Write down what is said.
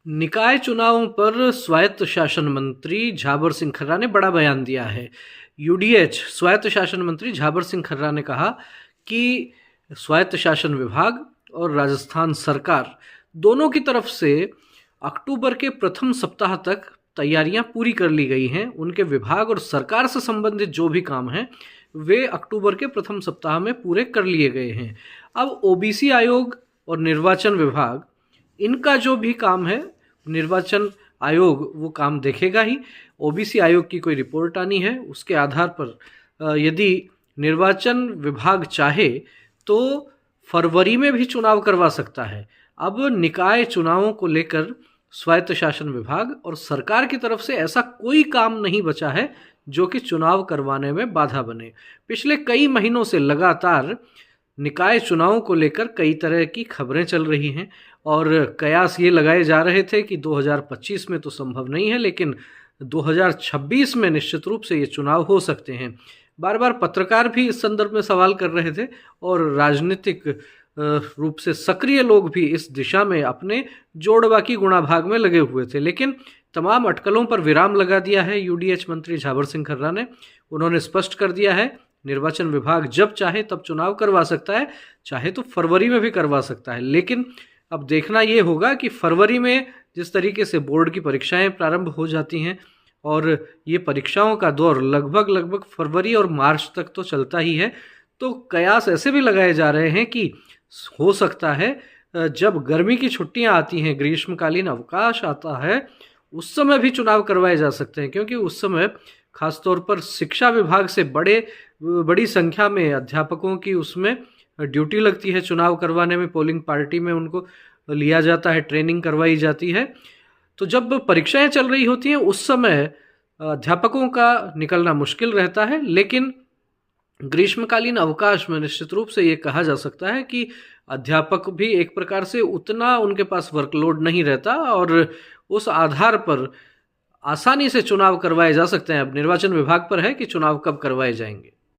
निकाय चुनावों पर स्वायत्त शासन मंत्री झाबर सिंह खर्रा ने बड़ा बयान दिया है। यूडीएच स्वायत्त शासन मंत्री झाबर सिंह खर्रा ने कहा कि स्वायत्त शासन विभाग और राजस्थान सरकार दोनों की तरफ से अक्टूबर के प्रथम सप्ताह तक तैयारियां पूरी कर ली गई हैं। उनके विभाग और सरकार से संबंधित जो भी काम हैं वे अक्टूबर के प्रथम सप्ताह में पूरे कर लिए गए हैं। अब ओबीसी आयोग और निर्वाचन विभाग, इनका जो भी काम है निर्वाचन आयोग वो काम देखेगा ही। ओबीसी आयोग की कोई रिपोर्ट आनी है, उसके आधार पर यदि निर्वाचन विभाग चाहे तो फरवरी में भी चुनाव करवा सकता है। अब निकाय चुनावों को लेकर स्वायत्त शासन विभाग और सरकार की तरफ से ऐसा कोई काम नहीं बचा है जो कि चुनाव करवाने में बाधा बने। पिछले कई महीनों से लगातार निकाय चुनावों को लेकर कई तरह की खबरें चल रही हैं और कयास ये लगाए जा रहे थे कि 2025 में तो संभव नहीं है, लेकिन 2026 में निश्चित रूप से ये चुनाव हो सकते हैं। बार बार पत्रकार भी इस संदर्भ में सवाल कर रहे थे और राजनीतिक रूप से सक्रिय लोग भी इस दिशा में अपने जोड़ बाकी गुणा भाग में लगे हुए थे, लेकिन तमाम अटकलों पर विराम लगा दिया है यूडीएच मंत्री झाबर सिंह खर्रा ने। उन्होंने स्पष्ट कर दिया है निर्वाचन विभाग जब चाहे तब चुनाव करवा सकता है, चाहे तो फरवरी में भी करवा सकता है। लेकिन अब देखना ये होगा कि फरवरी में जिस तरीके से बोर्ड की परीक्षाएं प्रारंभ हो जाती हैं और ये परीक्षाओं का दौर लगभग फरवरी और मार्च तक तो चलता ही है, तो कयास ऐसे भी लगाए जा रहे हैं कि हो सकता है जब गर्मी की छुट्टियां आती हैं, ग्रीष्मकालीन अवकाश आता है, उस समय भी चुनाव करवाए जा सकते हैं, क्योंकि उस समय खासतौर पर शिक्षा विभाग से बड़ी संख्या में अध्यापकों की उसमें ड्यूटी लगती है। चुनाव करवाने में पोलिंग पार्टी में उनको लिया जाता है, ट्रेनिंग करवाई जाती है। तो जब परीक्षाएं चल रही होती हैं उस समय अध्यापकों का निकलना मुश्किल रहता है, लेकिन ग्रीष्मकालीन अवकाश में निश्चित रूप से ये कहा जा सकता है कि अध्यापक भी एक प्रकार से उतना उनके पास वर्कलोड नहीं रहता और उस आधार पर आसानी से चुनाव करवाए जा सकते हैं। अब निर्वाचन विभाग पर है कि चुनाव कब करवाए जाएंगे।